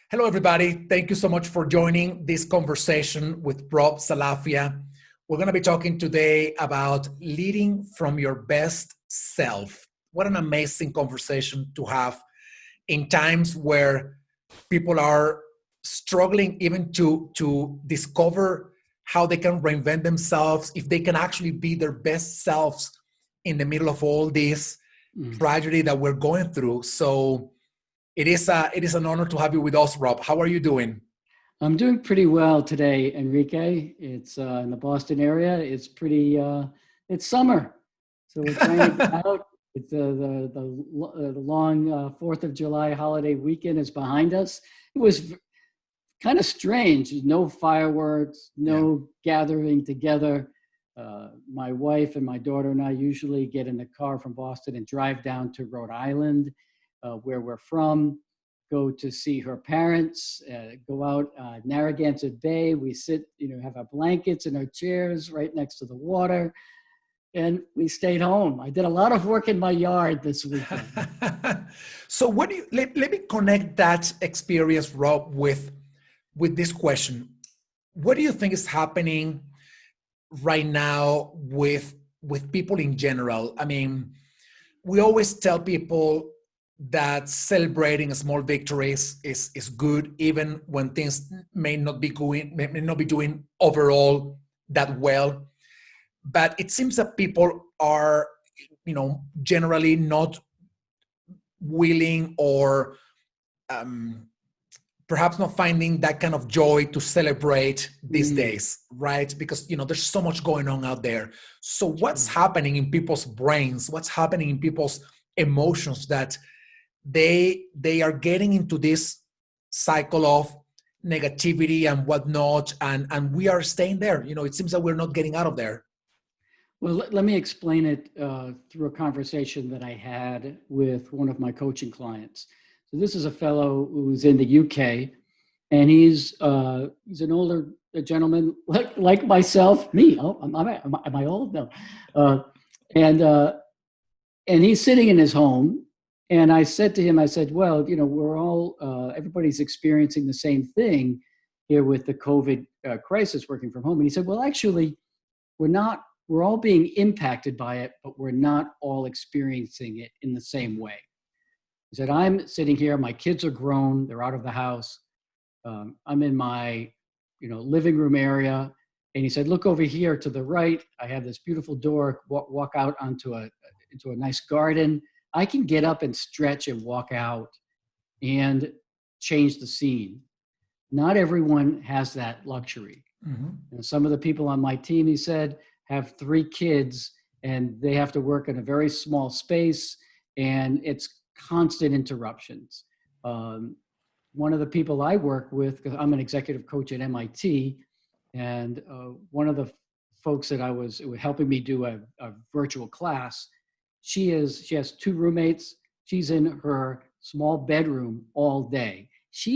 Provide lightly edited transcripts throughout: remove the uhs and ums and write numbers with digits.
Hello, everybody. Thank you so much for joining this conversation with Rob Salafia. We're going to be talking today about leading from your best self. What an amazing conversation to have in times where people are struggling even to discover how they can reinvent themselves, if they can actually be their best selves in the middle of all this tragedy that we're going through. So it is an honor to have you with us, Rob. How are you doing? I'm doing pretty well today, Enrique. It's in the Boston area. It's summer, so we're trying to get out. It's the long Fourth of July holiday weekend is behind us. It was kind of strange. No fireworks, Yeah. no gathering together. My wife and my daughter and I usually get in the car from Boston and drive down to Rhode Island, where we're from, go to see her parents, go out Narragansett Bay. We sit, have our blankets and our chairs right next to the water, and we stayed home. I did a lot of work in my yard this weekend. So what do you let me connect that experience, Rob, with this question. What do you think is happening right now with people in general? I mean, we always tell people that celebrating small victories is good, even when things may not be doing overall that well. But it seems that people are, generally not willing or um, perhaps not finding that kind of joy to celebrate these Mm, days, right? Because there's so much going on out there. So what's true. happening in people's brains? What's happening in people's emotions that they are getting into this cycle of negativity and whatnot, and we are staying there. It seems that we're not getting out of there. Well, let me explain it through a conversation that I had with one of my coaching clients. So this is a fellow who's in the UK, and he's an older gentleman like myself. Me? Oh, am I old? No. Uh, and uh, and he's sitting in his home. And I said to him, I said, well, we're all everybody's experiencing the same thing here with the COVID crisis, working from home. And he said, well, actually, we're not. We're all being impacted by it, but we're not all experiencing it in the same way. He said, I'm sitting here. My kids are grown. They're out of the house. I'm in my, living room area. And he said, look over here to the right. I have this beautiful door, walk out into a nice garden. I can get up and stretch and walk out and change the scene. Not everyone has that luxury. Mhm. And some of the people on my team, he said, have 3 kids and they have to work in a very small space and it's constant interruptions. Um, One of the people I work with, because I'm an executive coach at MIT, and one of the folks that was helping me do a virtual class, she has 2 roommates. She's in her small bedroom all day. She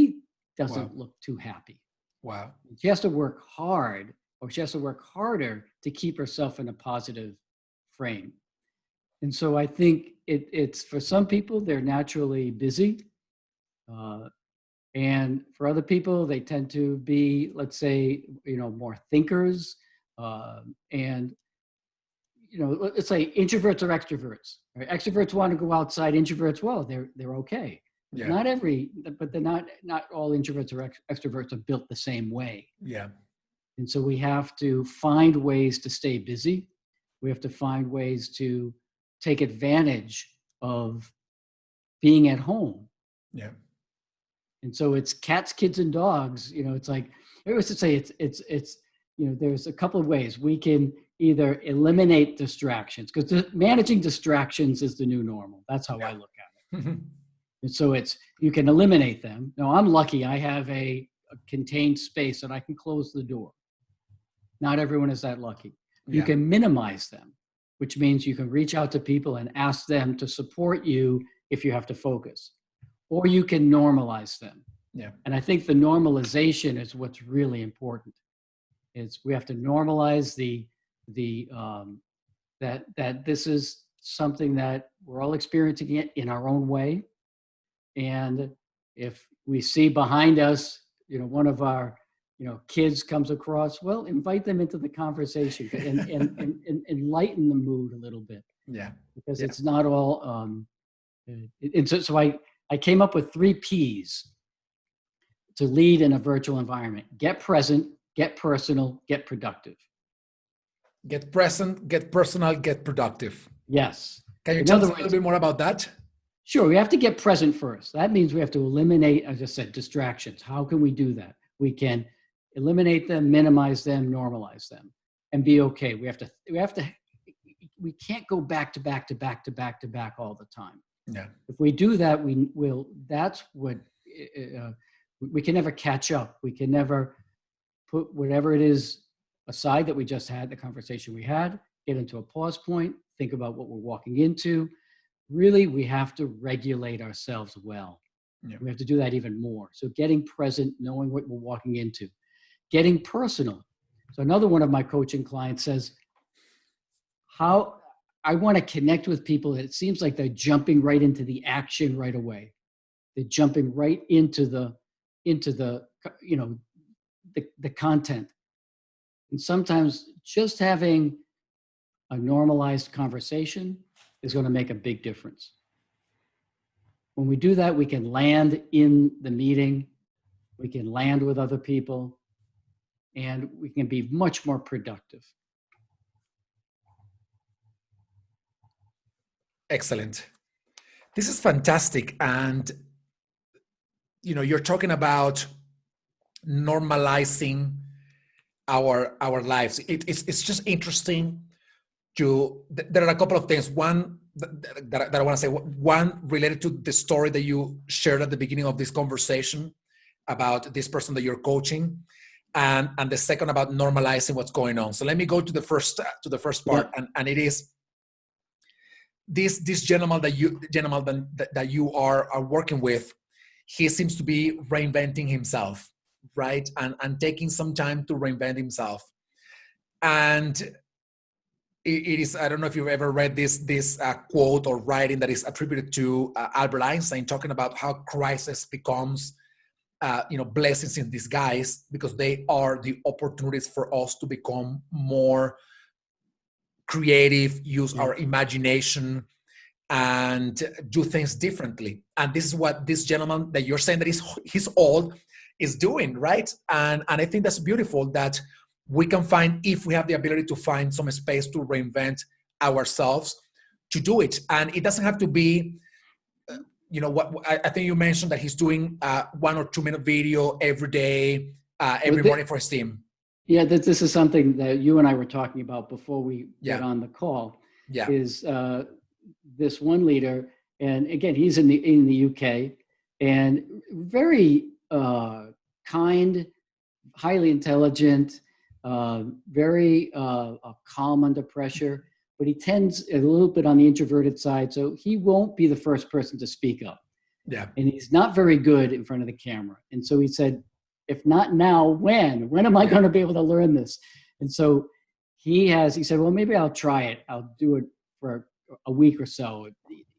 Wow. doesn't look too happy. Wow. She has to work hard, or she has to work harder to keep herself in a positive frame. And so I think it's for some people, they're naturally busy. Uh, and for other people, they tend to be, let's say, more thinkers. And, let's say introverts or extroverts. Right? Extroverts want to go outside. Introverts, well, they're okay. But Yeah. not all introverts or extroverts are built the same way. Yeah. And so we have to find ways to stay busy. We have to find ways to take advantage of being at home. Yeah. And so it's cats, kids, and dogs. It's like I always say it's there's a couple of ways we can either eliminate distractions, because managing distractions is the new normal. That's how I Yeah. look at it. And so it's you can eliminate them. Now I'm lucky; I have a contained space and I can close the door. Not everyone is that lucky. You Yeah. can minimize them, which means you can reach out to people and ask them to support you if you have to focus, or you can normalize them. Yeah. And I think the normalization is what's really important. Is we have to normalize the that this is something that we're all experiencing it in our own way, and If we see behind us, one of our, kids comes across, well, invite them into the conversation and lighten the mood a little bit, Yeah. because Yeah. it's not all, and so I came up with 3 Ps to lead in a virtual environment: get present, get personal, get productive. Get present, get personal, get productive. Yes. Can you In tell other us a little words, bit more about that? sure, we have to get present first. That means we have to eliminate, as I said, distractions. How can we do that? We can eliminate them, minimize them, normalize them, and be okay. We can't go back to back to back to back to back all the time. Yeah. If we do that, that's what, we can never catch up. We can never put whatever it is aside that we just had, the conversation we had, get into a pause point, think about what we're walking into. Really, we have to regulate ourselves well. Yeah. We have to do that even more. So getting present, knowing what we're walking into, getting personal. So another one of my coaching clients says, how I want to connect with people that it seems like they're jumping right into the action right away. They're jumping right into the the content. And sometimes just having a normalized conversation is going to make a big difference. When we do that, we can land in the meeting, we can land with other people, and we can be much more productive. Excellent. This is fantastic. And, you're talking about normalizing our lives. It's just interesting there are a couple of things. One that I want to say, one related to the story that you shared at the beginning of this conversation about this person that you're coaching, and the second about normalizing what's going on. So let me go to the first part. Yep. And it is this gentleman that you are working with. He seems to be reinventing himself, right? And taking some time to reinvent himself. And it is, I don't know if you've ever read this quote or writing that is attributed to Albert Einstein, talking about how crisis becomes blessings in disguise, because they are the opportunities for us to become more creative, use our imagination, and do things differently. And this is what this gentleman that you're saying that he's old is doing, right? And I think that's beautiful, that we can find, if we have the ability to find some space to reinvent ourselves, to do it. And it doesn't have to be, what I think you mentioned that he's doing 1 or 2 minute video every day, every morning for his team. Yeah, this is something that you and I were talking about before we get on the call. Yeah. Is this one leader, and again, he's in the UK, and very kind, highly intelligent, very calm under pressure, but he tends a little bit on the introverted side, so he won't be the first person to speak up. Yeah. And he's not very good in front of the camera. And so he said, if not now, when? When am I going to be able to learn this? And so he said, well, maybe I'll try it. I'll do it for a week or so.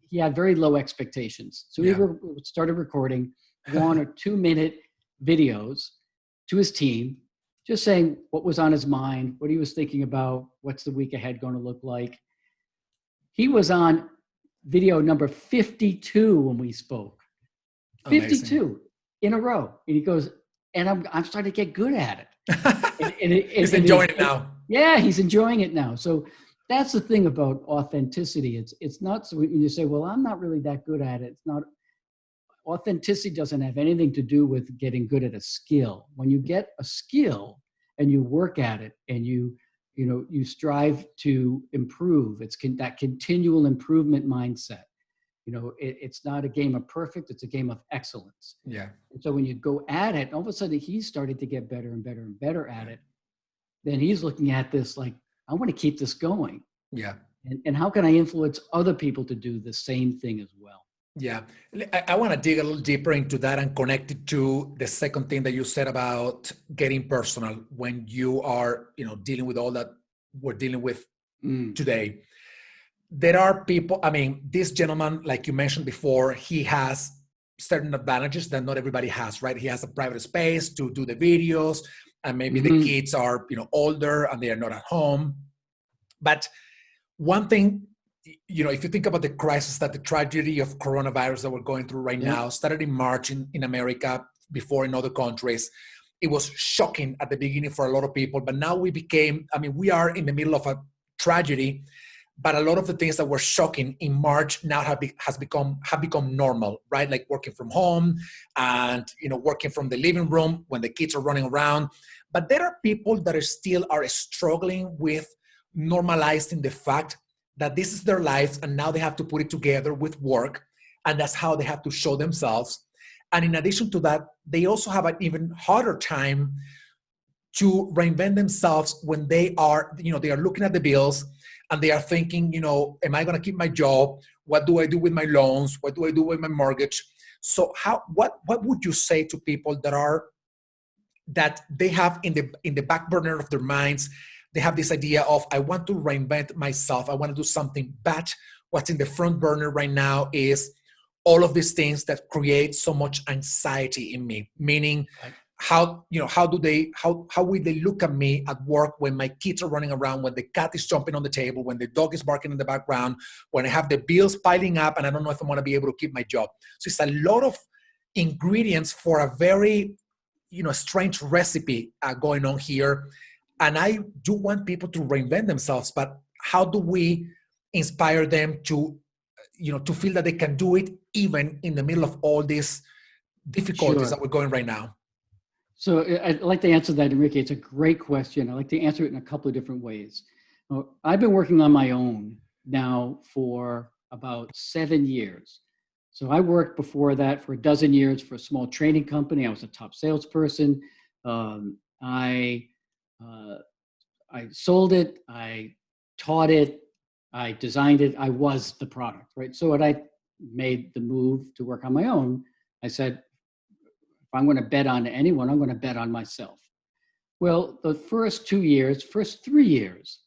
He had very low expectations. So he started recording 1 or 2 minute videos to his team, just saying what was on his mind, what he was thinking about, what's the week ahead going to look like. He was on video number 52 when we spoke. 52 Amazing. In a row. And he goes, and I'm starting to get good at it. He's enjoying it now. Yeah, he's enjoying it now. So that's the thing about authenticity. It's not so when you say, well, I'm not really that good at it. It's not. Authenticity doesn't have anything to do with getting good at a skill. When you get a skill and you work at it and you strive to improve, it's that continual improvement mindset. It's not a game of perfect, it's a game of excellence. Yeah. And so when you go at it, all of a sudden he's starting to get better and better and better at it. Then he's looking at this like, I want to keep this going. Yeah. And how can I influence other people to do the same thing as well? Yeah. I want to dig a little deeper into that and connect it to the second thing that you said about getting personal when you are, dealing with all that we're dealing with today. There are people, this gentleman, like you mentioned before, he has certain advantages that not everybody has, right? He has a private space to do the videos, and maybe the Hmm. kids are, older and they are not at home. But one thing, if you think about the crisis, that the tragedy of coronavirus that we're going through right Yep. now started in March in America, before in other countries. It was shocking at the beginning for a lot of people, but now we are in the middle of a tragedy, but a lot of the things that were shocking in March now have become normal, right? Like working from home, and working from the living room when the kids are running around. But there are people that are struggling with normalizing the fact that this is their lives, and now they have to put it together with work, and that's how they have to show themselves. And in addition to that, they also have an even harder time to reinvent themselves when they are looking at the bills, and they are thinking, am I going to keep my job? What do I do with my loans? What do I do with my mortgage? So what would you say to people that they have in the back burner of their minds? They have this idea of, I want to reinvent myself, I want to do something, but what's in the front burner right now is all of these things that create so much anxiety in me. Meaning, Right. how will they look at me at work when my kids are running around, when the cat is jumping on the table, when the dog is barking in the background, when I have the bills piling up and I don't know if I'm going to be able to keep my job? So it's a lot of ingredients for a very strange recipe going on here. And I do want people to reinvent themselves, but how do we inspire them to feel that they can do it even in the middle of all these difficulties Sure. that we're going right now? So I'd like to answer that, Enrique. It's a great question. I'd like to answer it in a couple of different ways. I've been working on my own now for about 7 years. So I worked before that for a dozen years for a small training company. I was a top salesperson. Um, I uh, I sold it. I taught it. I designed it. I was the product, right? So when I made the move to work on my own, I said, if I'm going to bet on anyone, I'm going to bet on myself. Well, the first 3 years,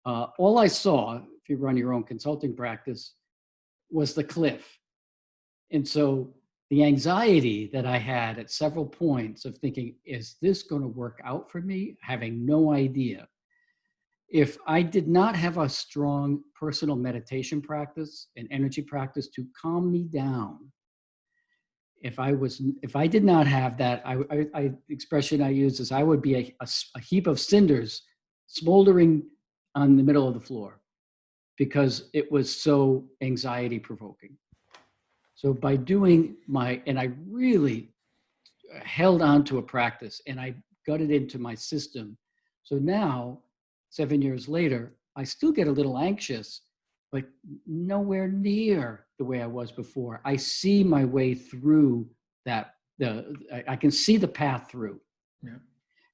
all I saw, if you run your own consulting practice, was the cliff. And so the anxiety that I had at several points of thinking, is this going to work out for me? Having no idea. If I did not have a strong personal meditation practice and energy practice to calm me down, if I did not have that, the expression I use is, I would be a heap of cinders smoldering on the middle of the floor, because it was so anxiety provoking. So by doing and I really held on to a practice and I got it into my system. So now, 7 years later, I still get a little anxious, but nowhere near the way I was before. I see my way through that. I can see the path through. Yeah.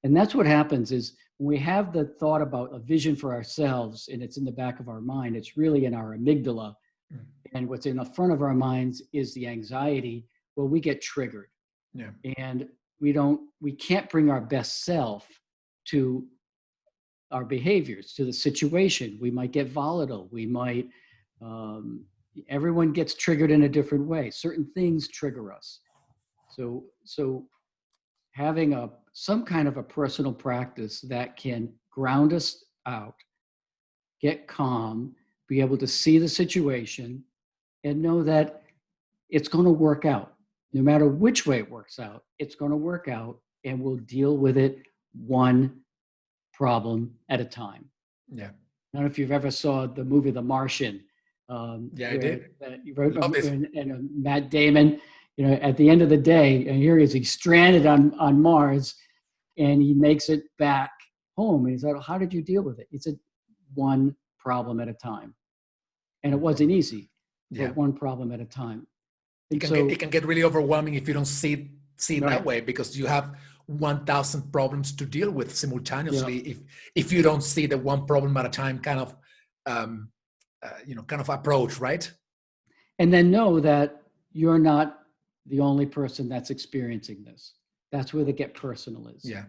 And that's what happens is, when we have the thought about a vision for ourselves and it's in the back of our mind, it's really in our amygdala. Mm. And what's in the front of our minds is the anxiety. Well, we get triggered. Yeah. And we can't bring our best self to our behaviors, to the situation. We might get volatile. We might, everyone gets triggered in a different way. Certain things trigger us. So having some kind of a personal practice that can ground us out, get calm, be able to see the situation, and know that it's going to work out. No matter which way it works out, it's going to work out, and we'll deal with it one problem at a time. Yeah. I don't know if you've ever saw the movie The Martian, Yeah, I where did. you Love it. and Matt Damon, at the end of the day, and here he's stranded on Mars, and he makes it back home. And he's like, how did you deal with it? He said, one problem at a time. And it wasn't easy, Yeah. but one problem at a time. It can get really overwhelming if you don't see it that Right. way, because you have 1,000 problems to deal with Yeah. simultaneously. If you don't see the one problem at a time kind of um, kind of approach, right? And then know that you're not the only person that's experiencing this. That's where the get personal is. Yeah.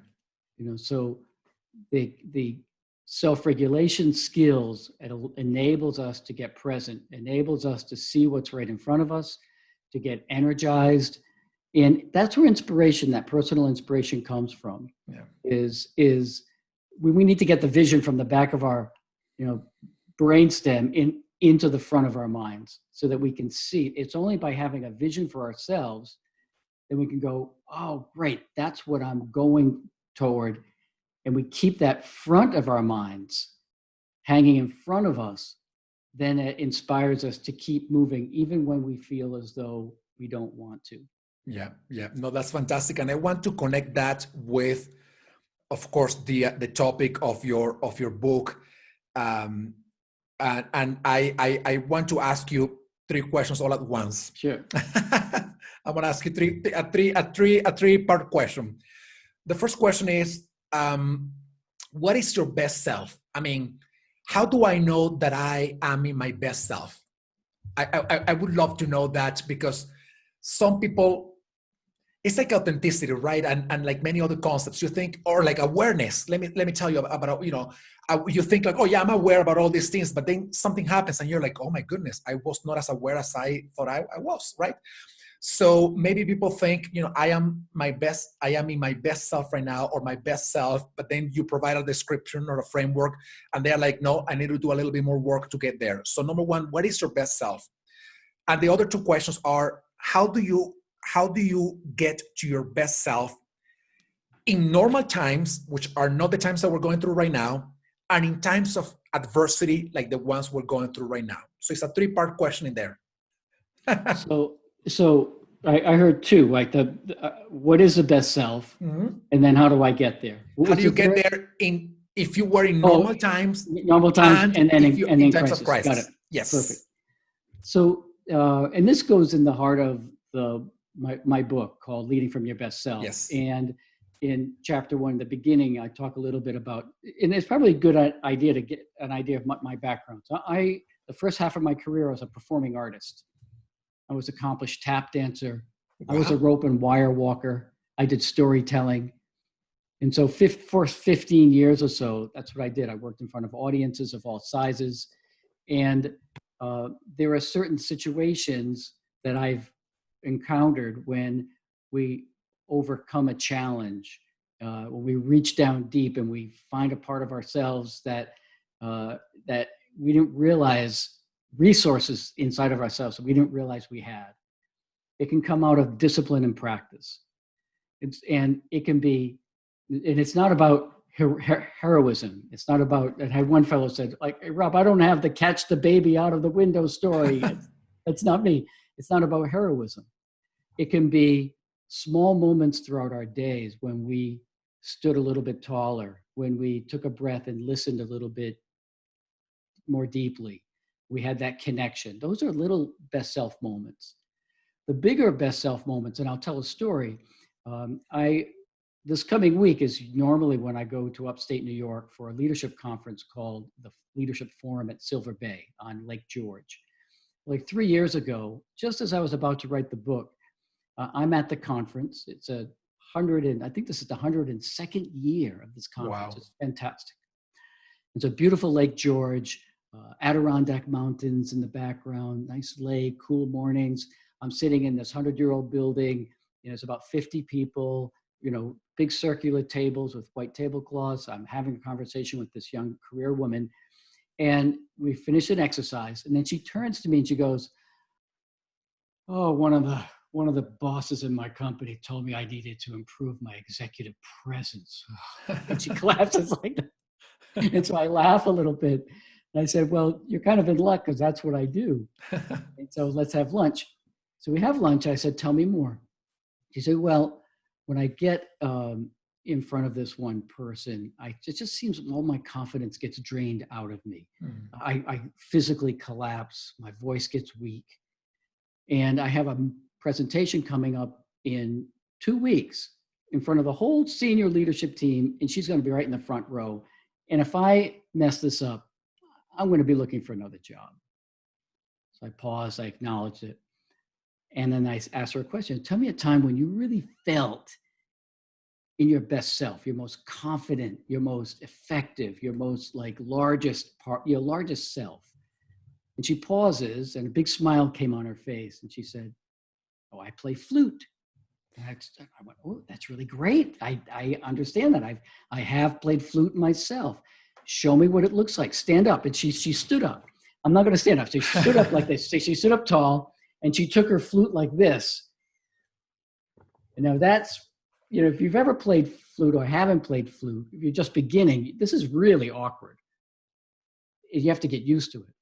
So the self-regulation skills, it enables us to get present, enables us to see what's right in front of us, to get energized. And that's where inspiration, that personal inspiration comes from. Yeah. Is we need to get the vision from the back of our, brainstem into the front of our minds so that we can see. It's only by having a vision for ourselves that we can go, oh, great, that's what I'm going toward. And we keep that front of our minds hanging in front of us. Then it inspires us to keep moving, even when we feel as though we don't want to. Yeah, yeah. No, that's fantastic. And I want to connect that with, of course, the topic of your book. And I want to ask you three questions all at once. Sure. I'm gonna ask you a three-part question. The first question is, what is your best self? I mean, how do I know that I am in my best self? I would love to know that, because some people, it's like authenticity, right? And like many other concepts, you think, or like awareness. Let me tell you about, you think like, oh yeah, I'm aware about all these things, but then something happens and you're like, oh my goodness, I was not as aware as I thought I was, right? So maybe people think, I am in my best self right now, or my best self, but then you provide a description or a framework and they're like, no, I need to do a little bit more work to get there. So number one, what is your best self? And the other two questions are, how do you get to your best self in normal times, which are not the times that we're going through right now, and in times of adversity, like the ones we're going through right now? So it's a three-part question in there. So I heard two, like what is the best self, Mm-hmm. and then how do I get there? How do you get there if you were in normal times, and then in times crisis. of crisis? Got it. Yes. Perfect. So and this goes in the heart of my book called Leading from Your Best Self. Yes. And in chapter 1, the beginning, I talk a little bit about, and it's probably a good idea to get an idea of my background. So the first half of my career, I was a performing artist. I was an accomplished tap dancer. Wow. I was a rope and wire walker. I did storytelling. And so first 15 years or so, that's what I did. I worked in front of audiences of all sizes. And there are certain situations that I've encountered when we overcome a challenge, when we reach down deep and we find a part of ourselves that we didn't realize, resources inside of ourselves that we didn't realize we had. It can come out of discipline and practice. And it's not about heroism. It's not about, and I had one fellow said, like, hey, Rob, I don't have the catch the baby out of the window story. It's not me. It's not about heroism. It can be small moments throughout our days when we stood a little bit taller, when we took a breath and listened a little bit more deeply. We had that connection. Those are little best self moments. The bigger best self moments, and I'll tell a story. This coming week is normally when I go to upstate New York for a leadership conference called the Leadership Forum at Silver Bay on Lake George. Like 3 years ago, just as I was about to write the book, I'm at the conference. It's I think this is the 102nd year of this conference. Wow. It's fantastic. It's a beautiful Lake George, Adirondack Mountains in the background, nice lake, cool mornings. I'm sitting in this 100-year-old building. It's about 50 people, big circular tables with white tablecloths. I'm having a conversation with this young career woman, and we finish an exercise. And then she turns to me and she goes, oh, one of the bosses in my company told me I needed to improve my executive presence. And she collapses like that. And so I laugh a little bit. And I said, well, you're kind of in luck because that's what I do. And so let's have lunch. So we have lunch. I said, tell me more. She said, well, when I get in front of this one person, it just seems all my confidence gets drained out of me. I physically collapse. My voice gets weak. And I have a presentation coming up in 2 weeks in front of the whole senior leadership team, and she's going to be right in the front row. And if I mess this up, I'm going to be looking for another job. So I paused, I acknowledged it. And then I asked her a question. Tell me a time when you really felt in your best self, your most confident, your most effective, your most largest part, your largest self. And she pauses and a big smile came on her face. And she said, Oh, I play flute. And I went, oh, that's really great. I understand that. I have played flute myself. Show me what it looks like. Stand up. And she stood up. I'm not going to stand up. So she stood up like this. She stood up tall, and she took her flute like this. And now that's, if you've ever played flute or haven't played flute, if you're just beginning, this is really awkward. You have to get used to it.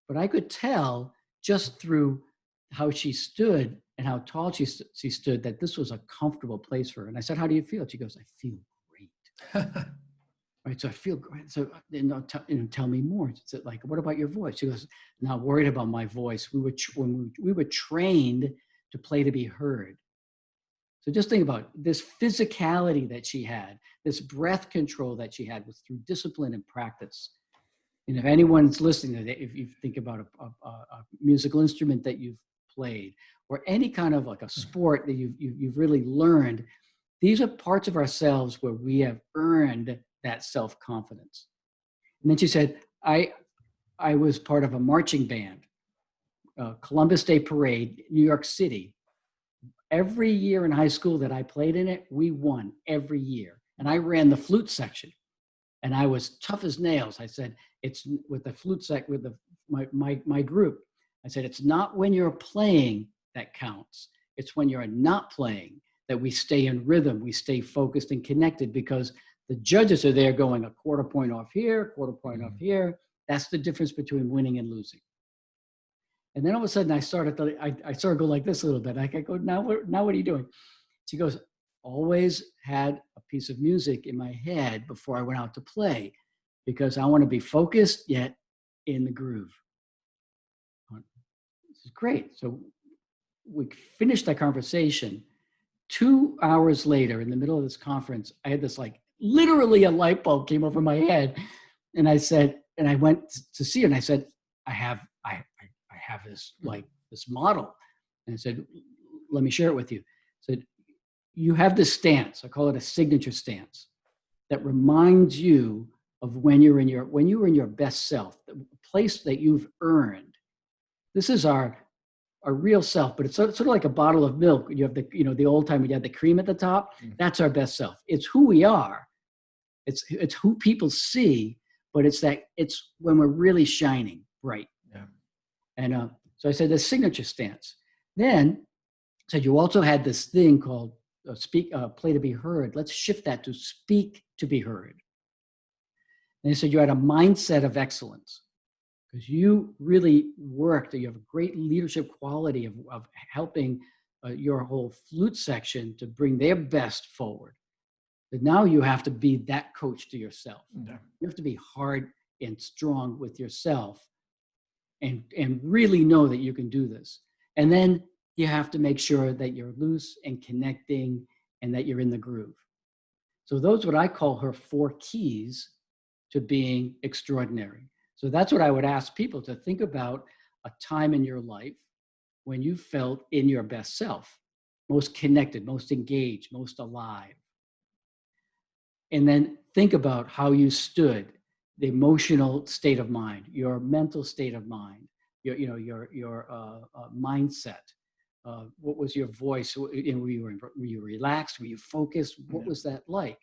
But I could tell just through how she stood and how tall she stood that this was a comfortable place for her. And I said, how do you feel? She goes, I feel great. Right. So I feel great. So tell me more. So like, what about your voice? She goes, not worried about my voice. We were trained to play to be heard. So just think about this physicality that she had, this breath control that she had was through discipline and practice. And if anyone's listening, if you think about a musical instrument that you've played, or any kind of like a sport that you've really learned, these are parts of ourselves where we have earned that self-confidence. And then she said, I was part of a marching band, Columbus Day Parade, New York City. Every year in high school that I played in it, we won every year. And I ran the flute section. And I was tough as nails. I said, it's with the flute with my group. I said, it's not when you're playing that counts. It's when you're not playing that we stay in rhythm, we stay focused and connected, because the judges are there going a quarter point off here, quarter point off here. That's the difference between winning and losing. And then all of a sudden I started to go like this a little bit. I go, now what are you doing? She goes, always had a piece of music in my head before I went out to play, because I want to be focused yet in the groove. This is great. So we finished that conversation. 2 hours later, in the middle of this conference, I had this literally a light bulb came over my head. And I said, and I went to see her and I said, I have this this model. And I said, let me share it with you. I said, you have this stance, I call it a signature stance, that reminds you of when you were in your best self, the place that you've earned. This is our real self, but it's sort of like a bottle of milk. You have the old time when you had the cream at the top. That's our best self. It's who we are. It's who people see, but it's when we're really shining bright. Yeah. And so I said the signature stance. Then I said you also had this thing called play to be heard. Let's shift that to speak to be heard. And he said you had a mindset of excellence, because you really worked. You have a great leadership quality of helping your whole flute section to bring their best forward. But now you have to be that coach to yourself. Yeah. You have to be hard and strong with yourself and really know that you can do this. And then you have to make sure that you're loose and connecting and that you're in the groove. So those are what I call her 4 keys to being extraordinary. So that's what I would ask people to think about: a time in your life when you felt in your best self, most connected, most engaged, most alive. And then think about how you stood, the emotional state of mind, your mental state of mind, your mindset. What was your voice? Were you relaxed? Were you focused? What was that like?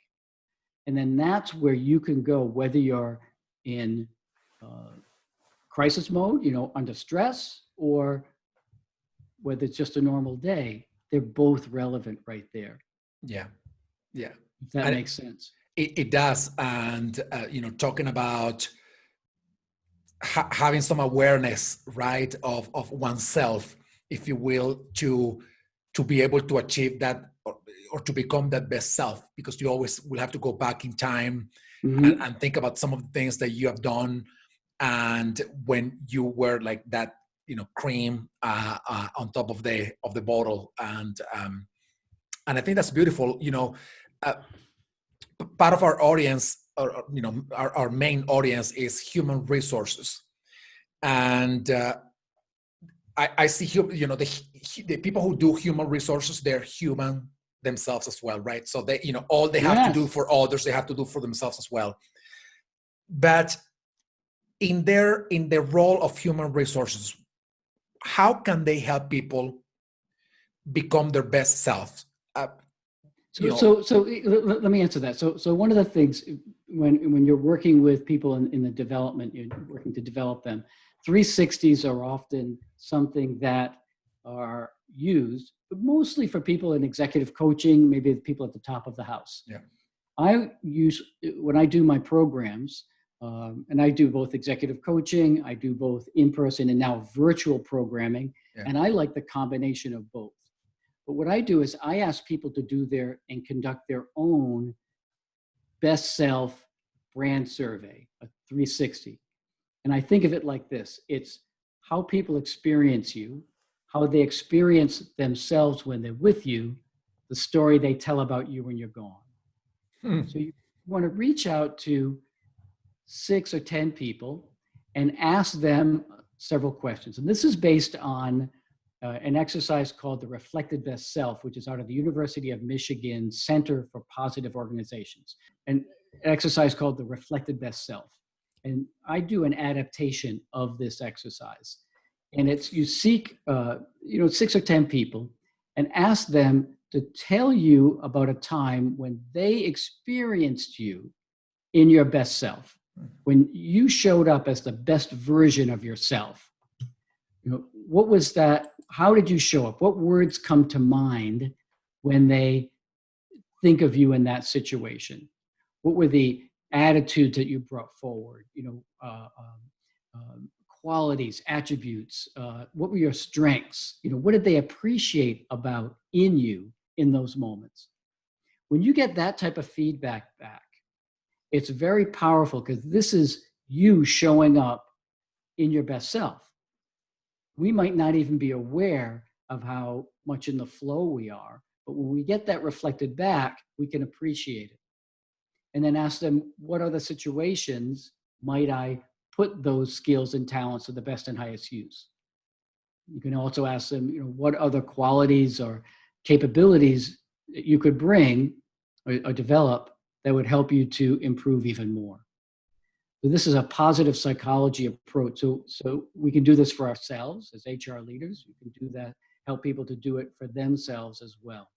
And then that's where you can go, whether you're in crisis mode, under stress, or whether it's just a normal day. They're both relevant right there. Yeah. Yeah. If that makes sense. It does. And, talking about having some awareness, right, of oneself, if you will, to be able to achieve that or to become that best self, because you always will have to go back in time and think about some of the things that you have done. And when you were like that, cream on top of the bottle. And I think that's beautiful. Part of our audience, or our main audience, is human resources, and I see the people who do human resources, they're human themselves as well, right? So they all they have to do for others, they have to do for themselves as well. But in their role of human resources, how can they help people become their best self? You So, know, let me answer that. So one of the things when you're working with people in the development, you're working to develop them, 360s are often something that are used, but mostly for people in executive coaching, maybe the people at the top of the house. yeah, I use, when I do my programs, and I do both executive coaching, I do both in-person and now virtual programming, yeah. and I like the combination of both. But what I do is I ask people to do and conduct their own best self brand survey, a 360. And I think of it like this: it's how people experience you, how they experience themselves when they're with you, the story they tell about you when you're gone. Hmm. So you want to reach out to 6 or 10 people and ask them several questions. And this is based on an exercise called the Reflected Best Self, which is out of the University of Michigan Center for Positive Organizations. An exercise called the Reflected Best Self. And I do an adaptation of this exercise. And it's you seek 6 or 10 people and ask them to tell you about a time when they experienced you in your best self, when you showed up as the best version of yourself. What was that? How did you show up? What words come to mind when they think of you in that situation? What were the attitudes that you brought forward? Qualities, attributes. What were your strengths? What did they appreciate about in you in those moments? When you get that type of feedback back, it's very powerful because this is you showing up in your best self. We might not even be aware of how much in the flow we are, but when we get that reflected back, we can appreciate it. And then ask them, what other situations might I put those skills and talents to the best and highest use? You can also ask them, what other qualities or capabilities you could bring or develop that would help you to improve even more. So this is a positive psychology approach. So we can do this for ourselves as HR leaders. We can do that, help people to do it for themselves as well.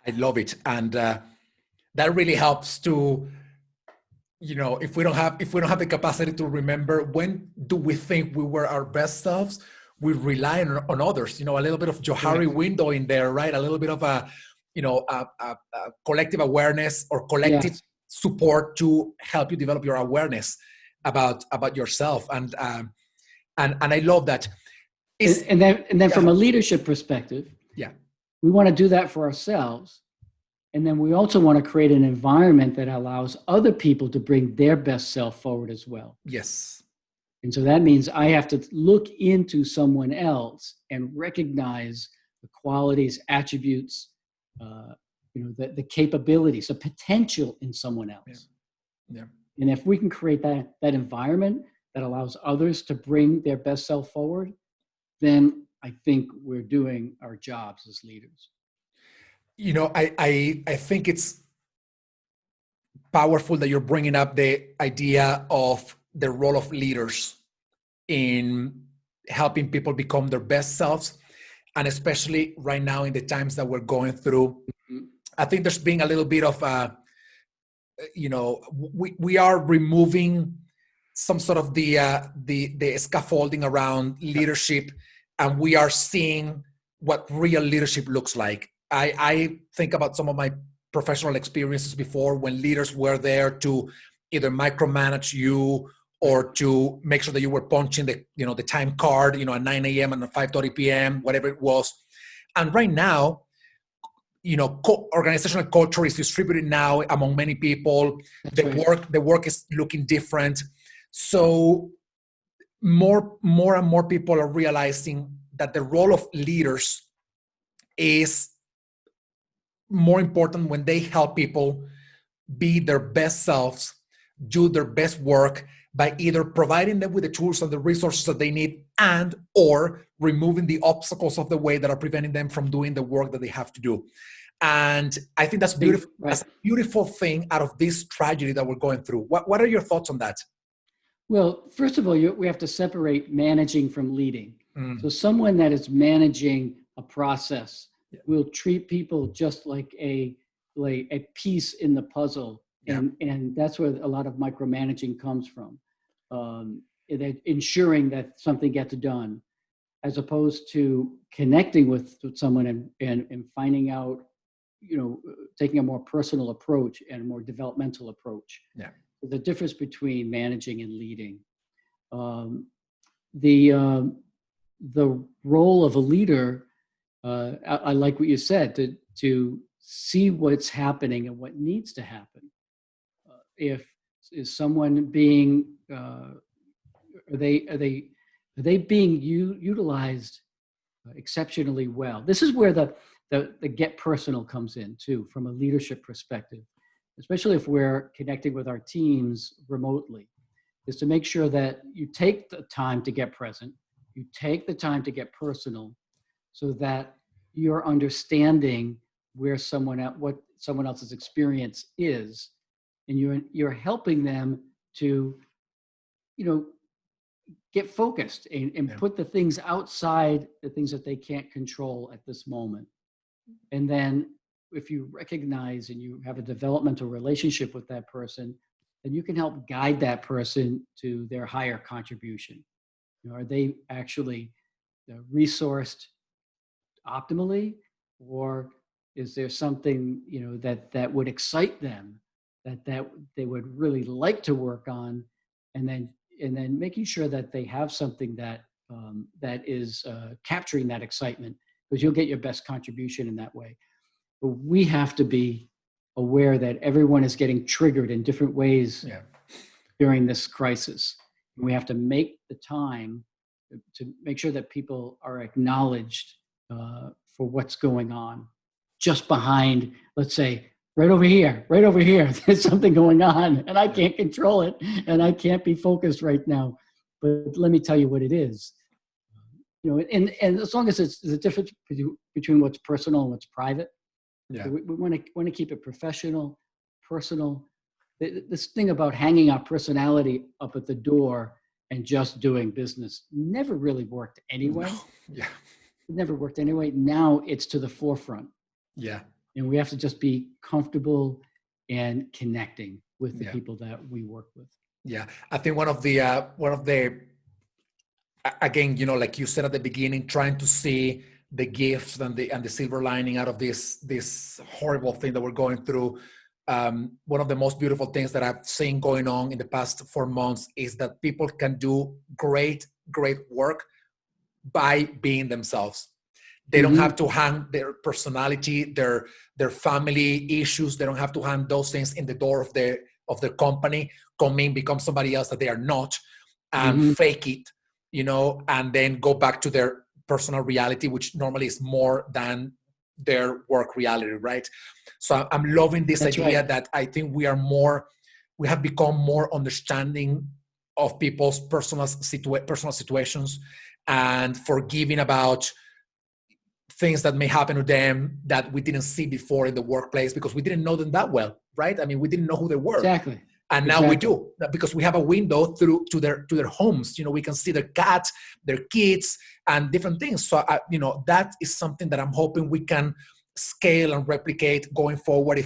I love it. And that really helps to, if we don't have the capacity to remember when do we think we were our best selves, we rely on others, a little bit of Johari Correct. window in there, right? A little bit of a collective awareness or collective Yes. support to help you develop your awareness about yourself. And I love that. And then Yeah, from a leadership perspective, yeah, we want to do that for ourselves. And then we also want to create an environment that allows other people to bring their best self forward as well. yes, And so that means I have to look into someone else and recognize the qualities, attributes, the capabilities, the potential in someone else. yeah. And if we can create that environment that allows others to bring their best self forward, then I think we're doing our jobs as leaders. I think it's powerful that you're bringing up the idea of the role of leaders in helping people become their best selves. And especially right now in the times that we're going through, I think there's been a little bit of, we are removing some sort of the scaffolding around leadership, and we are seeing what real leadership looks like. I think about some of my professional experiences before when leaders were there to either micromanage you or to make sure that you were punching the time card, at 9 a.m. and at 5:30 p.m., whatever it was. And right now, organizational culture is distributed now among many people. That's right. The work is looking different. So more and more people are realizing that the role of leaders is more important when they help people be their best selves, do their best work by either providing them with the tools and the resources that they need and or removing the obstacles of the way that are preventing them from doing the work that they have to do. And I think that's beautiful. Right. That's a beautiful thing out of this tragedy that we're going through. What are your thoughts on that? Well, first of all, we have to separate managing from leading. Mm. So someone that is managing a process. Yeah. We'll treat people just like a piece in the puzzle, Yeah. and that's where a lot of micromanaging comes from. Ensuring that something gets done, as opposed to connecting with someone and finding out, taking a more personal approach and a more developmental approach. Yeah. The difference between managing and leading. Um, the role of a leader, I like what you said, to see what's happening and what needs to happen. If is someone being are they being utilized exceptionally well? This is where the get personal comes in too, from a leadership perspective, especially if we're connecting with our teams remotely, is to make sure that you take the time to get present, you take the time to get personal, so that you're understanding what someone else's experience is, and you're helping them to, get focused and put the things outside, the things that they can't control at this moment. And then if you recognize and you have a developmental relationship with that person, then you can help guide that person to their higher contribution. Are they actually resourced optimally, or is there something that would excite them, that they would really like to work on, and then making sure that they have something that that is capturing that excitement, because you'll get your best contribution in that way. But we have to be aware that everyone is getting triggered in different ways during this crisis. And we have to make the time to make sure that people are acknowledged for what's going on. Just behind, let's say, right over here, there's something going on and I can't control it and I can't be focused right now. But let me tell you what it is. And as long as it's the difference between what's personal and what's private, we want to keep it professional, personal. This thing about hanging our personality up at the door and just doing business never really worked anyway. No. Yeah. It never worked anyway. Now it's to the forefront. Yeah. And we have to just be comfortable and connecting with the people that we work with. Yeah. I think one of the again, like you said at the beginning, trying to see the gifts and the silver lining out of this horrible thing that we're going through. One of the most beautiful things that I've seen going on in the past 4 months is that people can do great work by being themselves. They don't have to hang their personality, their family issues. They don't have to hang those things in the door of their company, come in, become somebody else that they are not, and fake it, and then go back to their personal reality, which normally is more than their work reality, right? So I'm loving this idea that I think we have become more understanding of people's personal situations, and forgiving about things that may happen to them that we didn't see before in the workplace because we didn't know them that well, right? I mean, we didn't know who they were. Exactly. And now we do, because we have a window through to their homes. We can see their cats, their kids, and different things. So, that is something that I'm hoping we can scale and replicate going forward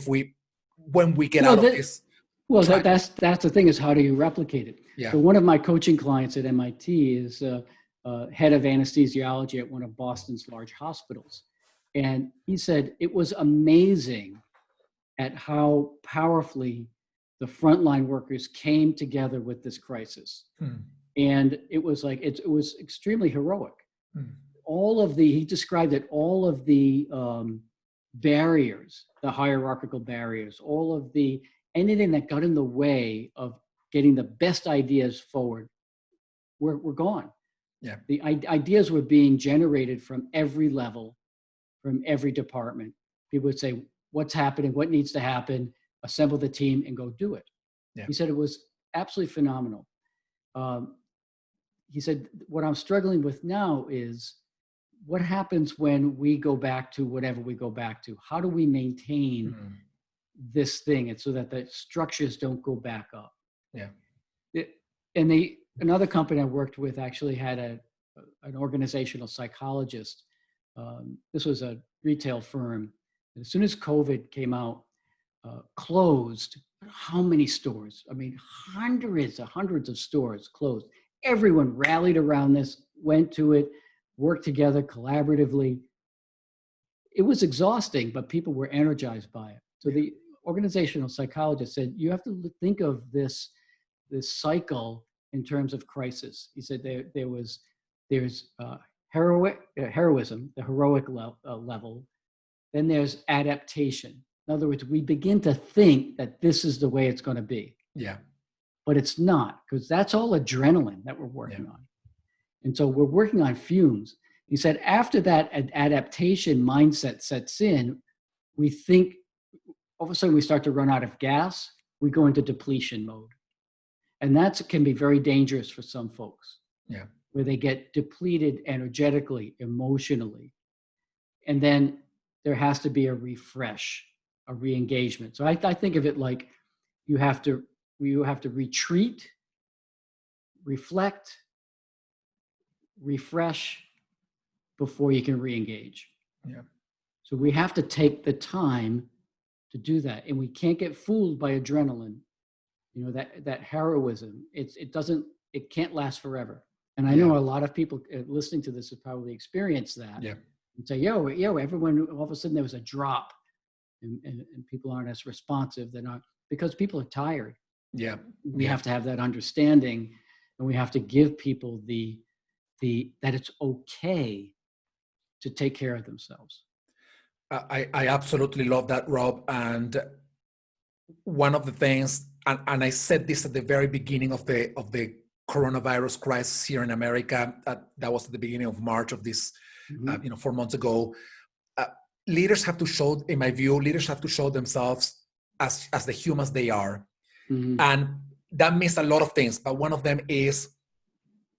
when we get out of this. Well, that's the thing, is how do you replicate it? Yeah. So one of my coaching clients at MIT is head of anesthesiology at one of Boston's large hospitals. And he said it was amazing at how powerfully the frontline workers came together with this crisis. And it was like, it was extremely heroic. He described it, all of the barriers, the hierarchical barriers, all of anything that got in the way of getting the best ideas forward were gone. Yeah. The ideas were being generated from every level, from every department. People would say, what's happening? What needs to happen? Assemble the team and go do it. Yeah. He said it was absolutely phenomenal. He said, what I'm struggling with now is what happens when we go back to whatever we go back to? How do we maintain this thing, and so that the structures don't go back up? Yeah. Another company I worked with actually had an organizational psychologist This was a retail firm. As soon as COVID came out, closed. How many stores? I mean, hundreds of stores closed. Everyone rallied around this, went to it, worked together collaboratively. It was exhausting, but people were energized by it. So the organizational psychologist said, you have to think of this cycle in terms of crisis. He said there's heroism, the heroic level. Then there's adaptation. In other words, we begin to think that this is the way it's going to be. Yeah. But it's not, because that's all adrenaline that we're working on. And so we're working on fumes. He said after that adaptation mindset sets in, we think all of a sudden we start to run out of gas, we go into depletion mode. And that can be very dangerous for some folks. Yeah. Where they get depleted energetically, emotionally. And then there has to be a refresh, a re-engagement. So I think of it like you have to retreat, reflect, refresh before you can re-engage. Yeah. So we have to take the time to do that, and we can't get fooled by adrenaline. You know, that heroism. It can't last forever. And I know a lot of people listening to this have probably experienced that. Yeah. And say, yo, everyone, all of a sudden there was a drop, and people aren't as responsive. They're not, because people are tired. Yeah. We have to have that understanding, and we have to give people that it's okay to take care of themselves. I absolutely love that, Rob. And one of the things, and I said this at the very beginning of the coronavirus crisis here in America, that was at the beginning of March of this, 4 months ago. Leaders have to show, in my view, leaders have to show themselves as the humans they are. Mm-hmm. And that means a lot of things, but one of them is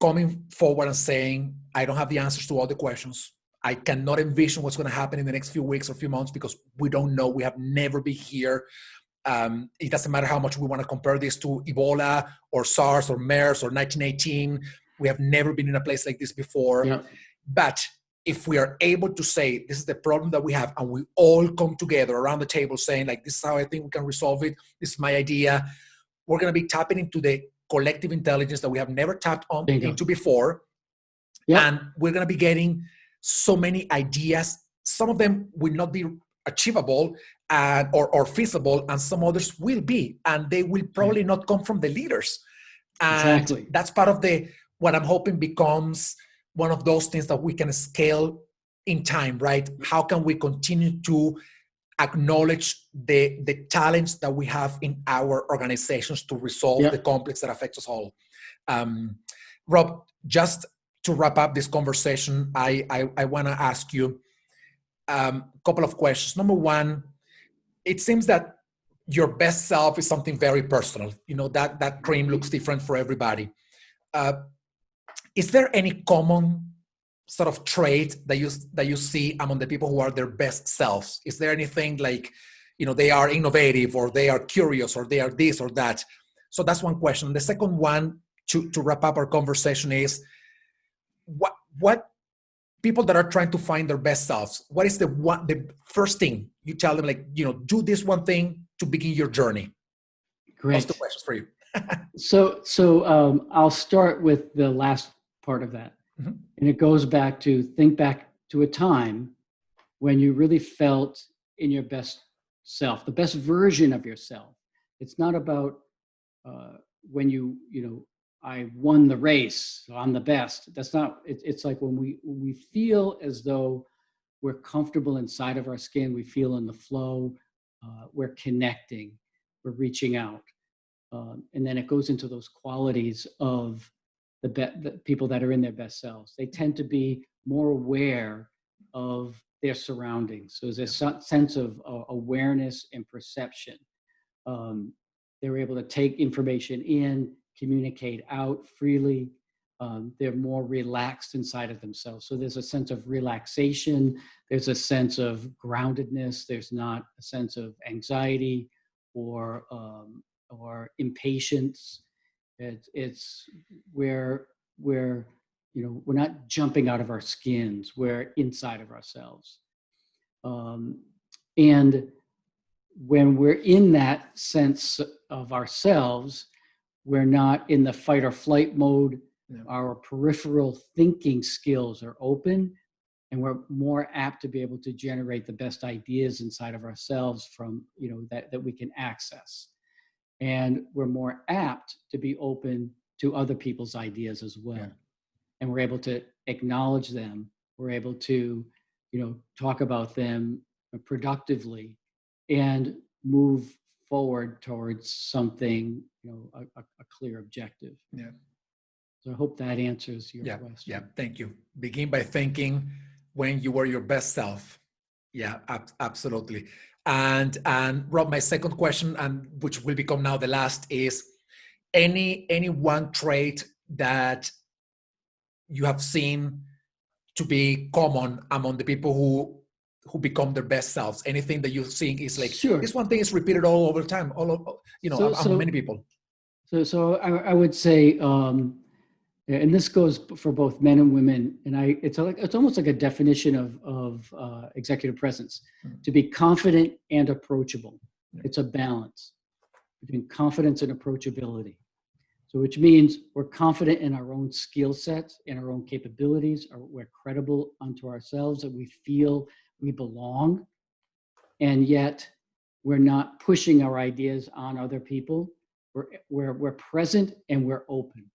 coming forward and saying, I don't have the answers to all the questions. I cannot envision what's going to happen in the next few weeks or few months because we don't know. We have never been here. It doesn't matter how much we want to compare this to Ebola or SARS or MERS or 1918. We have never been in a place like this before. Yeah. But if we are able to say, this is the problem that we have, and we all come together around the table saying, like, this is how I think we can resolve it. This is my idea. We're going to be tapping into the collective intelligence that we have never tapped into before. Yep. And we're going to be getting so many ideas. Some of them will not be achievable or feasible, and some others will be, and they will probably not come from the leaders. And that's part of what I'm hoping becomes one of those things that we can scale in time, right? How can we continue to acknowledge the talents that we have in our organizations to resolve the conflicts that affect us all? Rob, just to wrap up this conversation, I want to ask you a couple of questions. Number one, it seems that your best self is something very personal. You know, that cream looks different for everybody. Is there any common sort of trait that you see among the people who are their best selves? Is there anything like, they are innovative, or they are curious, or they are this or that? So that's one question. The second one, to wrap up our conversation, is what people that are trying to find their best selves, what is the first thing you tell them, like, do this one thing to begin your journey? Great. What's the questions for you? So I'll start with the last part of that. Mm-hmm. And it goes back to a time when you really felt in your best self, the best version of yourself. It's not about when I won the race, so I'm the best. That's not, it's like when we feel as though we're comfortable inside of our skin, we feel in the flow, we're connecting, we're reaching out. And then it goes into those qualities of the people that are in their best selves. They tend to be more aware of their surroundings. So there's a sense of awareness and perception. They're able to take information in, communicate out freely. They're more relaxed inside of themselves. So there's a sense of relaxation. There's a sense of groundedness. There's not a sense of anxiety or impatience. It's where we're not jumping out of our skins. We're inside of ourselves. And when we're in that sense of ourselves, we're not in the fight or flight mode. Yeah. Our peripheral thinking skills are open, and we're more apt to be able to generate the best ideas inside of ourselves from, that we can access. And we're more apt to be open to other people's ideas as well. Yeah. And we're able to acknowledge them. We're able to, talk about them productively and move forward towards something, a clear objective. Yeah. So I hope that answers your question. Yeah, thank you. Begin by thinking when you were your best self. Yeah, absolutely. And Rob, my second question, and which will become now the last, is any one trait that you have seen to be common among the people who become their best selves? Anything that you think is like, sure, this one thing is repeated all over time, among many people? So I would say, and this goes for both men and women, and it's almost like a definition of executive presence, to be confident and approachable. Yeah. It's a balance between confidence and approachability. So which means we're confident in our own skill sets, in our own capabilities, or we're credible unto ourselves, and we feel we belong, and yet we're not pushing our ideas on other people. We're present and we're open.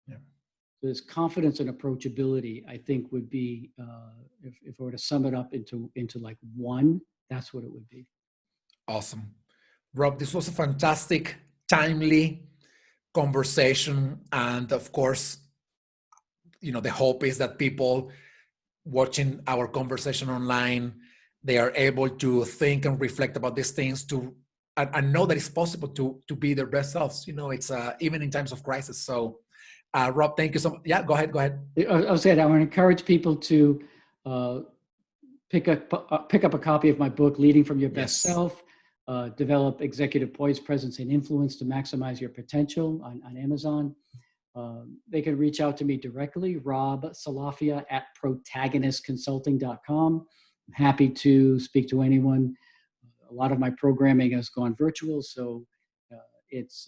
Yeah. So this confidence and approachability, I think, would be, if I were to sum it up into like one, that's what it would be. Awesome. Rob, this was a fantastic, timely conversation. And of course, the hope is that people watching our conversation online, they are able to think and reflect about these things and know that it's possible to be their best selves. It's even in times of crisis. So Rob, thank you so much. Yeah, go ahead. I was saying, I want to encourage people to pick up a copy of my book, Leading from Your Best Self, develop executive poise, presence, and influence to maximize your potential on Amazon. They can reach out to me directly, Rob Salafia at protagonistconsulting.com. I'm happy to speak to anyone. A lot of my programming has gone virtual, so it's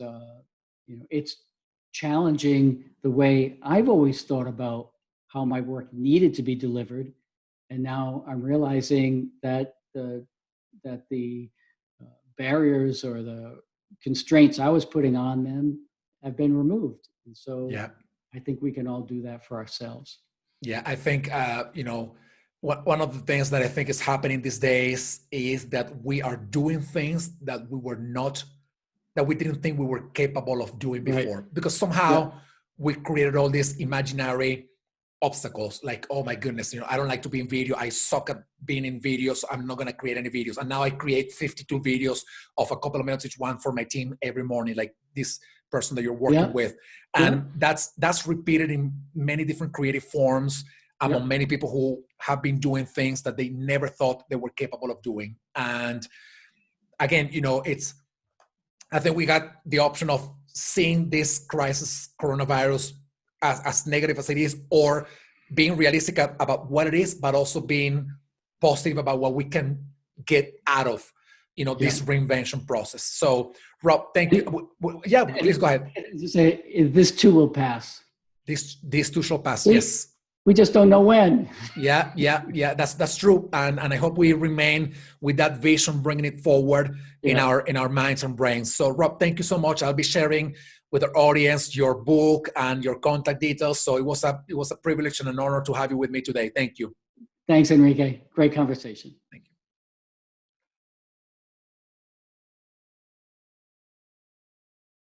challenging the way I've always thought about how my work needed to be delivered, and now I'm realizing that the barriers or the constraints I was putting on them have been removed, and so I think we can all do that for ourselves. Yeah, I think one of the things that I think is happening these days is that we are doing things that we didn't think we were capable of doing before, right? Because somehow we created all these imaginary obstacles, like, oh my goodness, I don't like to be in video. I suck at being in video, so I'm not going to create any videos. And now I create 52 videos of a couple of minutes each one for my team every morning, like this person that you're working with. And that's repeated in many different creative forms among many people who have been doing things that they never thought they were capable of doing. And again, I think we got the option of seeing this crisis, coronavirus, as negative as it is, or being realistic about what it is, but also being positive about what we can get out of, this reinvention process. So, Rob, thank you. Yeah, please go ahead. Say, this too will pass. This too shall pass. Yes. We just don't know when. Yeah. That's true. And I hope we remain with that vision, bringing it forward in our minds and brains. So, Rob, thank you so much. I'll be sharing with our audience your book and your contact details. So it was a privilege and an honor to have you with me today. Thank you. Thanks, Enrique. Great conversation. Thank you.